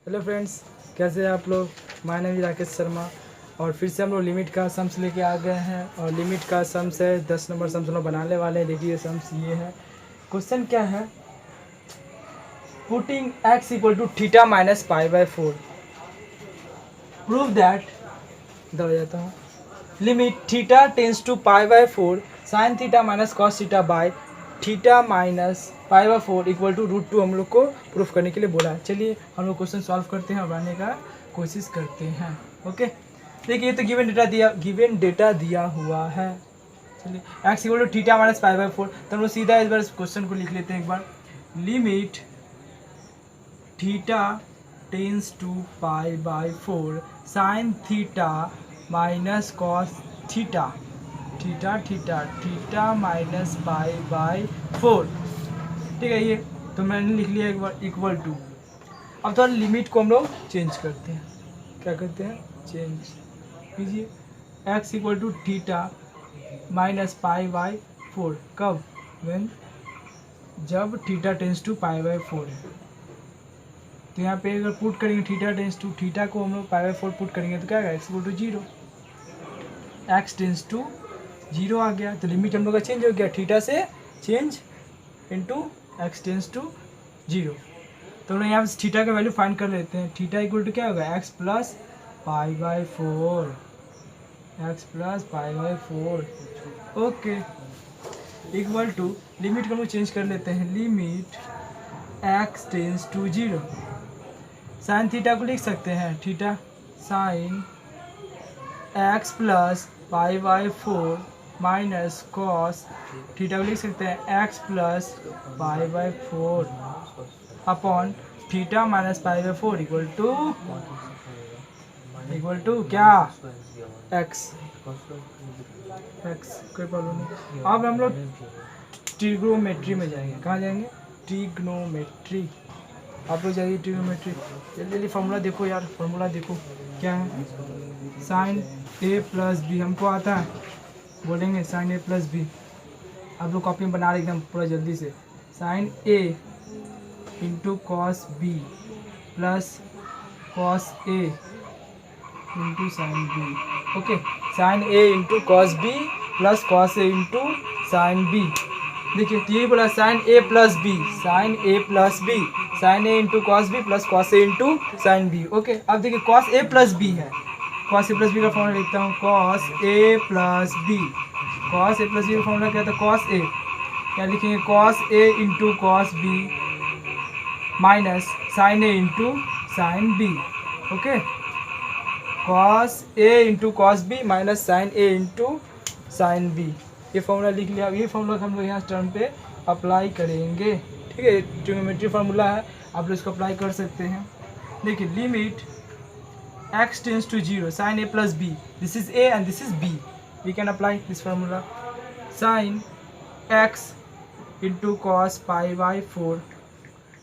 Hello friends, कैसे हैं आप लोग। My name is Rakesh Sharma और फिर से हम लोग लिमिट का सम्स लेके आ गए हैं और लिमिट का सम्स है 10 नंबर सम्स हम लोग बनाने वाले हैं। देखिए सम्स ये है। क्वेश्चन क्या है, putting x equal to theta minus पाई/4 प्रूव दैट, इधर हो जाता हूँ, लिमिट थीटा टेंस टू पाई/4 sine theta minus cos theta by theta minus पाई/4 इक्वल टू √2 हम लोग को प्रूफ करने के लिए बोला है। चलिए हम लोग क्वेश्चन सॉल्व करते हैं और बनाने का कोशिश करते हैं। ओके, देखिए ये तो गिवन डेटा दिया हुआ है। चलिए x equal to theta minus पाई/4, तो हम लोग सीधा इस बार क्वेश्चन को लिख लेते हैं एक बार। लिमिट थीटा टेंस टू पाई/4 sine theta minus cos theta theta minus पाई/4, ठीक है। ये तो मैंने लिख लिया एक बार इक्वल टू। अब थोड़ा लिमिट को हम लोग चेंज करते हैं। क्या करते हैं, चेंज कीजिए। x equal to theta minus पाई/4 कब, व्हेन, जब थीटा टेंस टू पाई/4 है। तो यहाँ पे अगर पुट करेंगे थीटा टेंस टू, थीटा को हम लोग पाई/4 पुट करेंगे तो क्या आएगा, x equal to 0, x tends to 0 आ गया। तो लिमिट हम लोग का चेंज हो गया, थीटा से change into x tends to 0। तो हम लोग यहाँ से थीटा का वैल्यू फाइंड कर लेते हैं। थीटा इक्वल टू क्या होगा, x प्लस पाई/4, x प्लस पाई/4, ओके, इक्वल टू लिमिट को हम लोग चेंज कर लेते हैं। Limit x tends to 0, sine theta को लिख सकते हैं, थीटा साइन x प्लस पाई/4 माइनस कॉस थीटा को लिख सकते हैं x प्लस पाई/4 अपॉन थीटा माइनस पाई/4 इक्वल टू क्या, x कोई प्रॉब्लम नहीं। अब हम लोग ट्रिग्नोमेट्री में जाएंगे। कहाँ जाएंगे, ट्रिग्नोमेट्री। आप लोग जाइए ट्रिग्नोमेट्री, जल्दी जल्दी फार्मूला देखो यार, फार्मूला देखो क्या है। साइन a प्लस बी हमको आता है, बोलेंगे साइन a प्लस बी। आप लोग कॉपी में बना रहे एकदम पूरा जल्दी से। Sin a into cos b plus cos a into sign b. Okay, sin a into cos b plus cos a into sign b. देखिए तो यही बोला, sin a plus b, sin a plus b, sin a into cos b plus cos a into sign b. Okay, अब देखिए cos a plus b है, cos a plus b का formula लिखता हूँ, cos a plus B. Cos a plus b का formula क्या था, cos a, क्या लिखेंगे, cos a into cos b minus sine a into sign b. Okay, cos a into cos b minus sine a into sign b, ये formula लिख लिया। अब ये फॉर्मूला हम लोग यहाँ टर्म पे अप्लाई करेंगे, ठीक है। ट्रिग्नोमेट्री फार्मूला है, आप लोग इसको अप्लाई कर सकते हैं। देखिए limit x tends to 0 sine a plus b, this is a and this is b, we can apply this formula. Sine x into cos पाई/4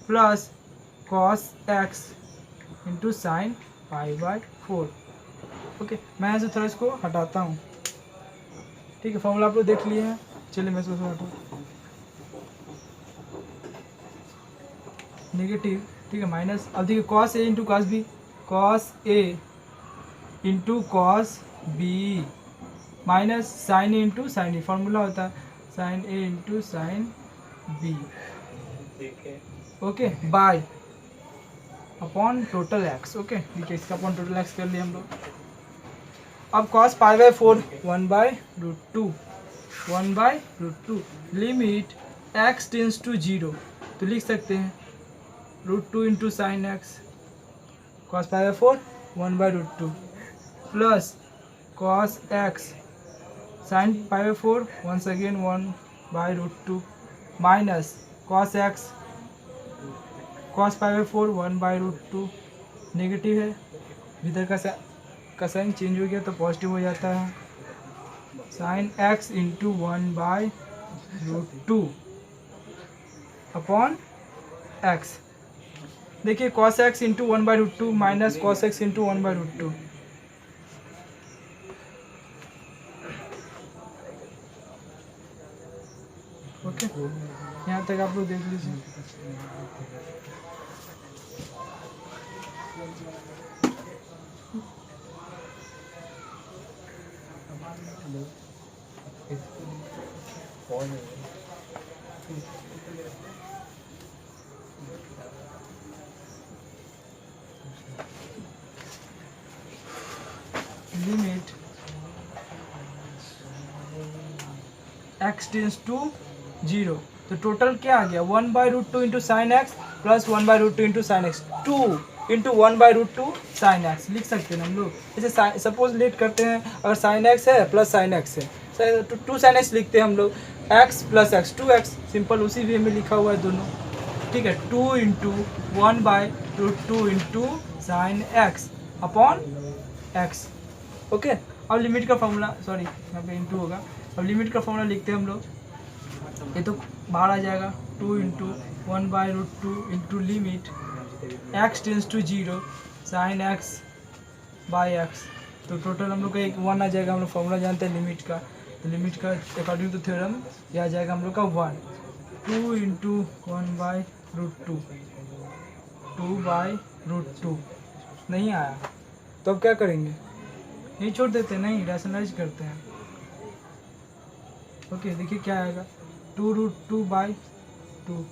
plus cos x into sine पाई/4। ओके, मैं यहाँ से थोड़ा इसको हटाता हूँ, ठीक है। फॉर्मूला आप लोग देख लिए हैं, चलिए मैं इसको हटाता हूँ, नेगेटिव, ठीक है, माइनस। अब देखिए cos a into cos b, cos a into cos b minus sine a into sine a, formula होता है sine a into sign b, okay, by upon total x. Okay, देखिए इसका अपॉन टोटल एक्स कर लिए हम लोग। अब cos पाई/4 1/√2 लिमिट x टेंस टू 0, तो लिख सकते हैं √2 इंटू साइन एक्स, कॉस पाई/4 1/√2 प्लस कॉस एक्स साइन पाई/4 once again 1/√2 minus cos x cos पाई/4 1/√2, नेगेटिव है, इधर का साइन चेंज हो गया तो पॉजिटिव हो जाता है। Sine x into 1/√2 upon x। देखिए cos x into 1/√2 minus cos x into 1/√2, okay, यहाँ तक आप लोग देख लीजिए। लिमिट x टेंस टू 0, तो टोटल क्या आ गया 1/√2 into sine x plus 1/√2 into sine x, 2 into 1/√2 sine x लिख सकते हैं हम लोग। जैसे सपोज लेट करते हैं, अगर साइन एक्स है प्लस साइन एक्स है, 2 साइन एक्स लिखते हैं हम लोग, x plus x 2x, simple उसी वे में लिखा हुआ है दोनों, ठीक है। 2 into 1/√2 into sine x upon x, okay. अब लिमिट का फॉर्मूला, सॉरी यहाँ पे इंटू होगा, अब लिमिट का फॉर्मूला लिखते हैं हम लोग, ये तो बाहर आ जाएगा, 2 into 1/√2 into limit x tends to 0 sine x by x, तो टोटल हम लोग का एक 1 आ जाएगा। हम लोग फॉर्मूला जानते हैं लिमिट का, तो लिमिट का अकॉर्डिंग टू थ्योरम ये आ जाएगा हम लोग का 1, 2 इंटू 1/√2, 2/√2 नहीं आया, तो अब क्या करेंगे, नहीं छोड़ देते, नहीं रैशनलाइज करते हैं, ओके। देखिए क्या आएगा, 2√2/2,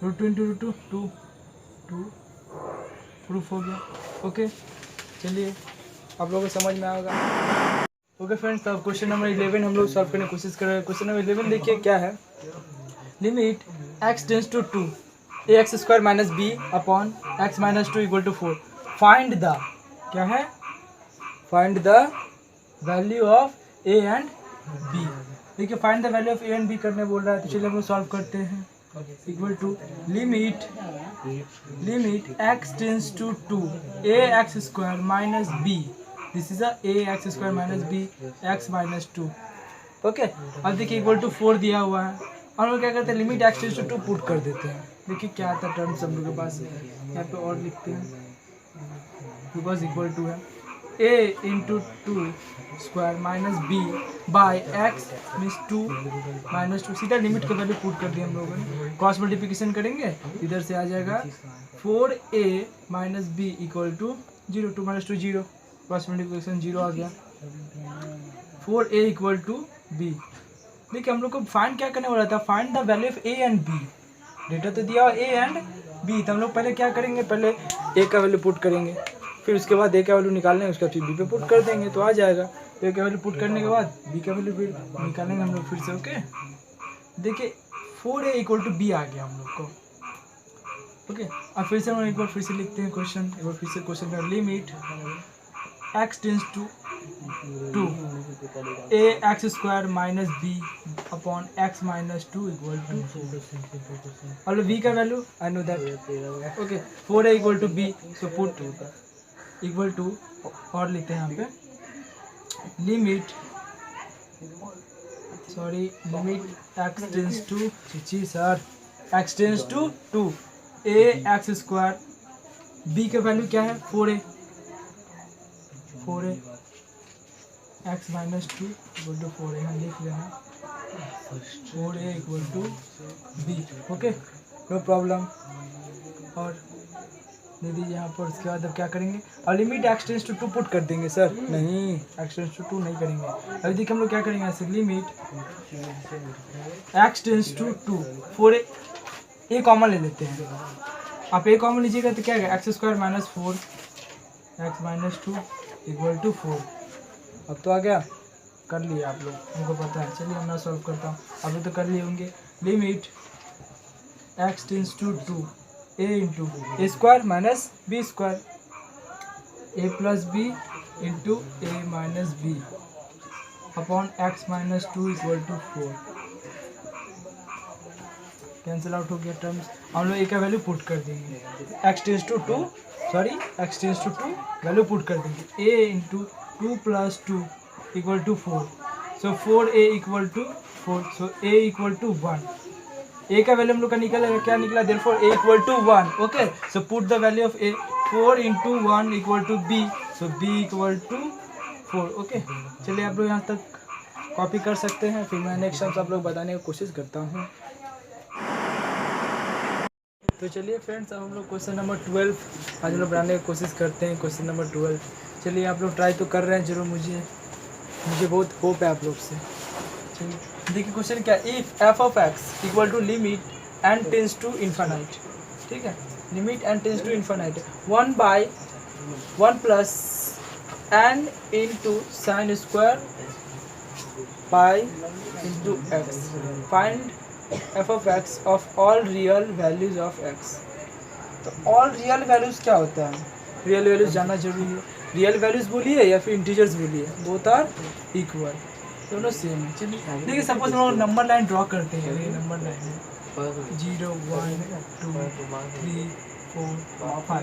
√2 इंटू √2 2 प्रूफ हो गया, ओके। चलिए आप लोगों को समझ में आएगा, ओके फ्रेंड्स। तो क्वेश्चन नंबर 11 हम लोग सॉल्व करने की कोशिश कर रहे हैं। क्वेश्चन नंबर 11 देखिए क्या है, limit x tends to 2 ax² minus b upon x minus 2 equal to 4, find the, क्या है, find the value of a and b। देखिए find the value of a and b करने बोल रहा है, तो चलिए हम लोग सॉल्व करते हैं। Equal to limit x tends to 2 ax² minus b, this is ax² minus b x minus 2, okay. अब देखिए इक्वल टू 4 दिया हुआ है, और हम लोग क्या करते हैं, limit x tends to 2 put कर देते हैं। देखिए क्या आता है टर्म्स हम लोग के पास, यहाँ पे और लिखते हैं, बिकॉज इक्वल टू है a into 2 square minus b by x means 2 minus 2, सीधा लिमिट का वैल्यू पुट कर दिया हम लोगों ने। क्रॉस मल्टीप्लिकेशन करेंगे, इधर से आ जाएगा 4a minus b equal to 0, 2 minus 2 0, cross multiplication 0 आ गया, 4a इक्वल टू b। देखिए हम लोग को फाइंड क्या करने वाला था, find the value of a and b, data तो दिया a एंड b, तो हम लोग पहले क्या करेंगे, पहले a का वैल्यू पुट करेंगे, फिर उसके बाद a का वैल्यू निकालने है, उसका फिर b पे पुट कर देंगे तो आ जाएगा। a का वैल्यू पुट करने के बाद b का वैल्यू फिर निकालेंगे हम लोग फिर से, ओके। देखिए 4a इक्वल टू b आ गया हम लोग को, ओके। अब फिर से हम एक बार फिर से लिखते हैं क्वेश्चन, एक बार फिर से क्वेश्चन का limit x tends to 2 ax² minus b upon x minus 2 equal to 4। अब b का value I know that, okay. 4a equal to b, so put equal to, और लिखते हैं यहाँ पे limit, sorry limit x tends to, जी sir, x tends to 2 ax² b का value क्या है 4a x minus 2 equal to 4a, यहाँ लिख लेना 4a equal to b, okay, no problem. और दे दीजिए यहाँ पर, उसके बाद अब क्या करेंगे, और limit x tends to 2 put कर देंगे सर, नहीं x टेंस टू 2 नहीं करेंगे। अभी देखिए हम लोग क्या करेंगे ऐसे, limit x tends to 2 4a, a common ले लेते हैं, आप a कॉमन लीजिएगा तो क्या आएगा, x² minus 4 x minus 2 equal to 4। अब तो आ गया, कर लिए आप लोग, हमको पता है। चलिए मैं सॉल्व करता हूँ, अभी तो कर लिए होंगे। Limit x tends to 2 a into a² minus b² a plus b into a minus b upon x minus 2 equal to 4। Cancel out हो गया टर्म्स, हम लोग a का वैल्यू पुट कर देंगे, x tends to 2 value put कर देंगे, a into 2 plus 2 equal to 4, so 4a equal to 4, so a equal to 1। a का वैल्यू हम लोग का निकलेगा, क्या निकला, therefore a equal to 1, okay. So put the value of a, 4 into 1 equal to b, so b equal to 4, okay. चलिए आप लोग यहाँ तक कॉपी कर सकते हैं, फिर मैं नेक्स्ट टाइम आप लोग बताने की कोशिश करता हूँ। तो चलिए फ्रेंड्स, अब हम लोग क्वेश्चन नंबर 12 आज हम लोग बनाने की कोशिश करते हैं। क्वेश्चन नंबर 12, चलिए आप लोग ट्राई तो कर रहे हैं जरूर, मुझे बहुत होप है आप लोग से। चलिए देखिए क्वेश्चन क्या, if f of x equal to limit n tends to infinite, ठीक है, limit n tends to infinite 1/1 plus n into sine square pi into x, find f of x of all real values of x. तो all real values क्या होता है, real values जानना जरूरी है। Real values बोलिए या फिर इंटीजर्स बोलिए, बोथ आर इक्वल, दोनों सेम है। चलिए देखिए सपोज हम लोग नंबर लाइन ड्रॉ करते हैं, ये नंबर लाइन है 0 1 2 3 4 5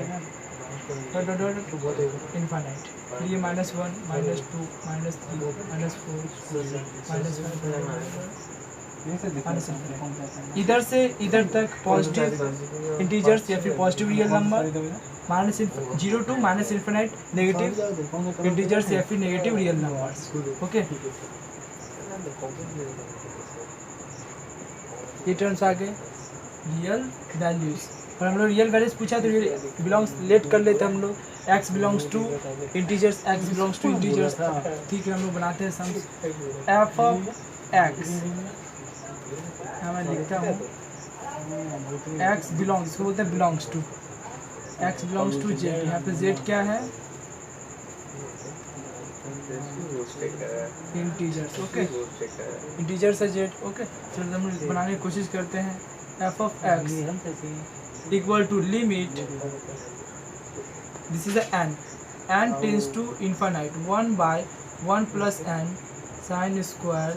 इन्फानाइट, ये -1 -2 -3 -4 इधर से इधर तक पॉजिटिव इंटीजर्स या फिर positive real number, -0 to -infinite negative integers या फिर नेगेटिव रियल नंबर्स। ओके, ये टर्म्स आ गए रियल वैल्यूज। और हम लोग रियल वैल्यूज पूछा तो बिलोंग्स लेट कर लेते हम लोग, x belongs to integers, x belongs to integers, ठीक है। हम लोग बनाते हैं सम्स, f ऑफ x मैं लिखता हूँ x बिलोंग्स, इसको बोलते हैं belongs to, x belongs to z। यहाँ पे z क्या है, इंटीजर्स। ओके, इंटीजर्स है z। ओके, चलो हम लोग बनाने की कोशिश करते हैं। f of x equal to limit, this is n tends to infinite 1/1 plus n sine square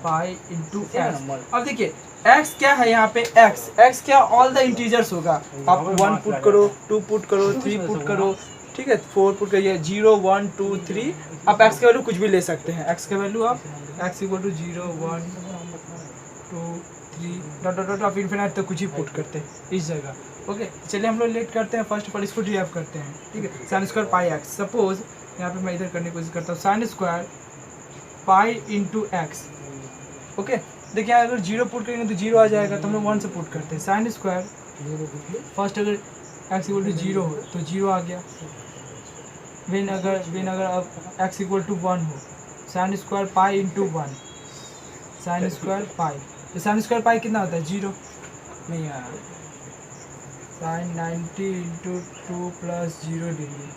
pi into x. अब देखिए x क्या है यहाँ पे, x क्या ऑल द इंटीजर्स होगा। आप 1 पुट करो, 2 पुट करो, 3 पुट करो, ठीक है, 4 पुट करिए, 0 1 2 3। आप x की वैल्यू कुछ भी ले सकते हैं, x की वैल्यू आप x equal to 0 1 2 3 dot dot dot, आप इन्फिनाइट तक कुछ ही पुट करते हैं इस जगह। ओके, चलिए हम लोग लेट करते हैं, फर्स्ट ऑफ ऑल इसको डिराइव करते हैं, ठीक है। Sign square pi x, suppose यहाँ पे मैं इधर करने की कोशिश करता हूँ, sign square pi into x. Okay, देखिए अगर 0 पुट करेंगे तो 0 आ जाएगा, तो हम लोग 1 से पुट करते हैं। साइन स्क्वायर फर्स्ट अगर एक्स इक्वल टू 0 हो तो 0 आ गया, वेन अगर अब एक्स इक्वल टू 1 हो, sign square pi into 1, sign square पाई, तो साइन स्क्वायर पाई कितना होता है, 0 नहीं आया, sine 90 into 2 plus 0 degree.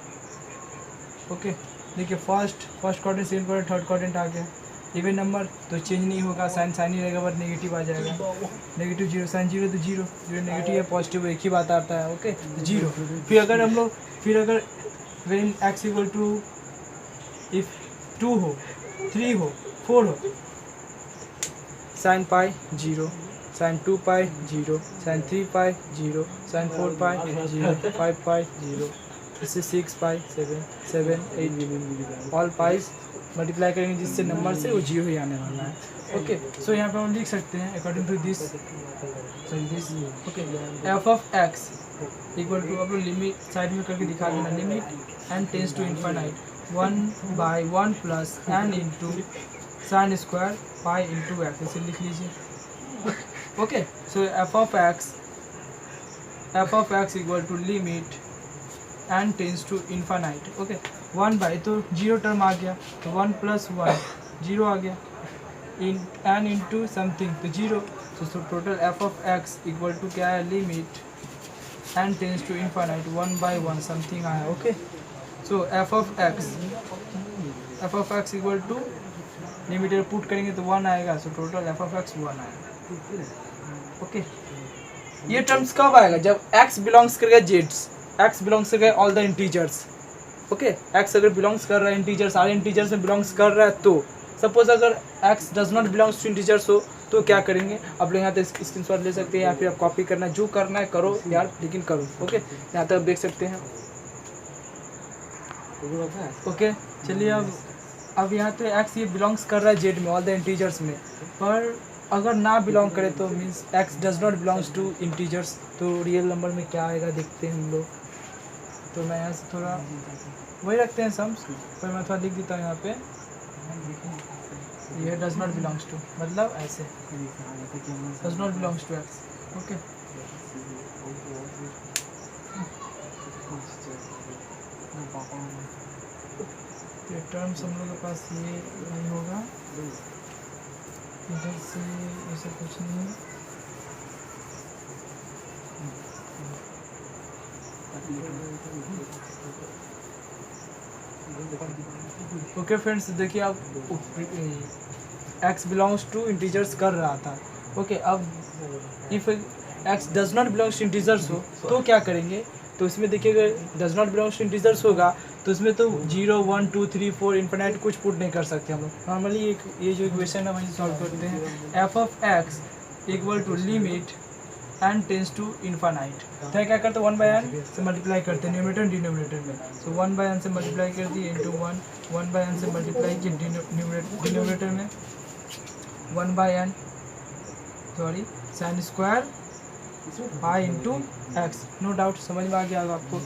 Okay, देखिए first quadrant, second quadrant, third quadrant आ गया। इवन नंबर तो चेंज नहीं होगा, साइन ही रहेगा, बट नेगेटिव आ जाएगा, नेगेटिव 0, साइन 0 तो 0 नेगेटिव है, पॉजिटिव एक ही बात आता है। ओके, 0। फिर अगर हम लोग अगर when x equal to if 2 हो, 3 हो, 4 हो, sine pi 0, sine 2 pi 0, sine 3 pi 0, sine 4 pi 0, 5 pi 0, इससे 6 पाई 7 8 ऑल पाइज मल्टीप्लाई करेंगे जिससे नंबर से वो 0 ही आने वाला है। ओके, सो यहाँ पे हम लिख सकते हैं according to this, okay, f of x equal to, अब लिमिट साइड में करके दिखा देना, limit n tends to infinite 1/1 plus n into sine square pi into x, इसे लिख लीजिए। Okay, so f of x equal to limit n tends to infinite. Okay, 1/, तो 0 term आ गया, तो 1 + 1 0 आ गया, एन इंटू समथिंग तो 0, तो total f of x equal to क्या है, limit n tends to infinite 1/1 something आया। Okay, so f of x equal to limit put करेंगे तो 1 आएगा, so total f of x 1 आएगा। ओके, ये टर्म्स कब आएगा, जब x बिलोंग्स करेगा जेड्स, x बिलोंग्स करेगा all the integers. Okay, x अगर बिलोंग्स कर रहा है इंटीजर, सारे इंटीजर्स में बिलोंग्स कर रहा है, तो सपोज अगर x does not belongs to integers हो तो क्या करेंगे, आप लोग यहाँ तक स्क्रीनशॉट ले सकते हैं या फिर आप कॉपी करना, जो करना है करो यार, लेकिन करो। ओके, यहाँ तक देख सकते हैं। ओके, चलिए अब यहाँ तो x ये बिलोंग्स कर रहा है जेड में, ऑल द इंटीजर्स में, पर अगर ना बिलोंग करे तो means x does not belongs to integers, तो रियल नंबर में क्या आएगा देखते हैं हम लोग। तो मैं यहाँ से थोड़ा वही रखते हैं सम्स, पर मैं थोड़ा लिख देता हूँ यहाँ पे, ये डज नॉट बिलोंग्स टू, मतलब ऐसे does not belongs to x. Okay, ये टर्म्स हम लोग के पास ये नहीं होगा, इधर से ऐसा कुछ नहीं है। ओके फ्रेंड्स, देखिए आप x बिलोंग्स टू इंटीजर्स कर रहा था। ओके, अब if x does not belongs to integers हो तो क्या करेंगे, तो इसमें देखिएगा does not belongs to integers होगा तो इसमें तो 0 1 2 3 4 इन्फिनाइट कुछ पुट नहीं कर सकते हम लोग। नॉर्मली एक ये जो इक्वेशन है वही सॉल्व करते हैं। F of x equal to limit n tends to infinite, तो क्या करते हैं 1 बाय एन से मल्टीप्लाई करते हैं न्यूमरेटर डिनोमिनेटर में। सो 1 बाय एन से मल्टीप्लाई कर दिए इंटू 1 बाय एन से मल्टीप्लाई किए डिनोमिनेटर में 1 by n sorry sine square pi into x. No doubt समझ में आ गया आपको।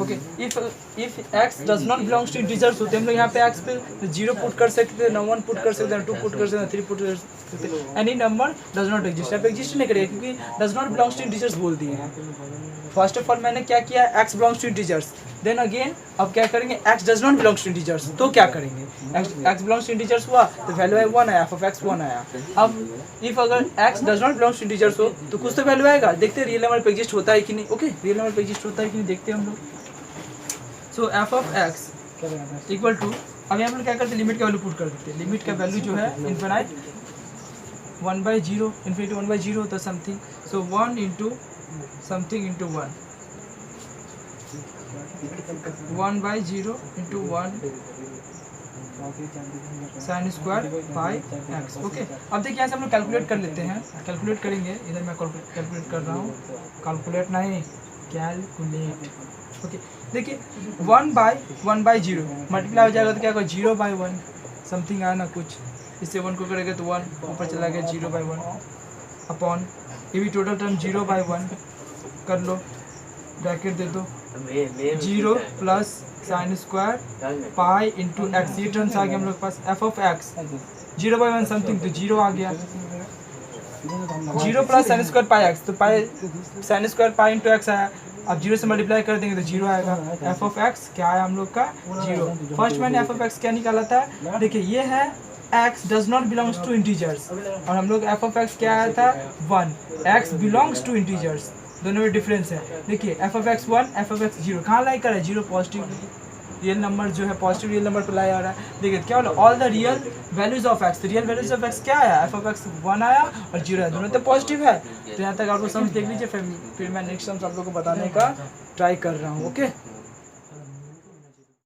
Okay, if x does not belongs to integers होते हम लोग यहाँ पे एक्स पे 0 पुट कर सकते थे, ना 1 पुट कर सकते हैं, 2 पुट कर सकते हैं, 3 पुट कर सकते हैं। Any number does not exist, यहाँ पे एग्जिस्ट नहीं करेगा क्योंकि does not belongs to integers बोल दिए हैं। फर्स्ट ऑफ ऑल मैंने क्या किया, x belongs to integers, then again अब क्या करेंगे, x does not belongs to integers तो क्या करेंगे, एक्स बिलोंग्स टू इंटीजर्स हुआ तो वैल्यू है 1 आया, एफ ऑफ एक्स 1 आया। अब इफ अगर x does not belongs to integers हो तो कुछ तो वैल्यू आएगा, देखते हैं रियल नंबर पे एग्जिस्ट होता है कि नहीं। ओके, रियल नंबर पे एग्जिस्ट होता है कि नहीं देखते हैं हम लोग। So f of x equal to, अब यहाँ पर क्या करते हैं, लिमिट का वैल्यू पुट कर देते हैं। लिमिट का वैल्यू जो है इन्फिनाइट 1/0, इन्फिनिटी 1/0 होता है something, so 1 into something into 1 1/0 into 1 sine square by x. Okay, अब देखिए यहाँ से हम लोग कैलकुलेट कर लेते हैं, कैलकुलेट करेंगे। इधर मैं कैलकुलेट कर रहा हूँ, कैलकुलेट नहीं कैलकुलेट। ओके, देखिए 1/0 मल्टीप्लाई हो जाएगा तो क्या होगा 0/1 समथिंग आया ना कुछ, इससे 1 को करेंगे तो 1 ऊपर चला गया 0/1 अपॉन ये भी टोटल टर्म 0/1 कर लो, ब्रैकेट दे दो 0 plus sine square pi into x, ये टर्म्स आ गया हम लोग के पास। एफ ऑफ एक्स 0/1 समथिंग तो 0 आ गया, 0 plus sine square pi x तो pi sine square pi into x आया। अब 0 से मल्टीप्लाई कर देंगे तो 0 आएगा। एफ ऑफ एक्स क्या आया हम लोग का 0। फर्स्ट मैंने एफ ऑफ एक्स क्या निकाला था, देखिए ये है x does not belongs to integers और हम लोग एफ ऑफ एक्स क्या आया था 1, x बिलोंग्स टू इंटीजर्स, दोनों में डिफरेंस है। देखिए F of x 1 F of x 0, कहाँ लाई कर रहा है 0 पॉजिटिव रियल नंबर जो है पॉजिटिव रियल नंबर पर लाया आ रहा है। देखिए क्या बोला, all the real values of x, real values of x क्या आया, एफ ऑफ एक्स 1 आया और 0 आया, दोनों तो पॉजिटिव है। तो यहाँ तक आपको समझ देख लीजिए, फिर मैं नेक्स्ट समझ आप लोग को बताने का ट्राई कर रहा हूँ। ओके।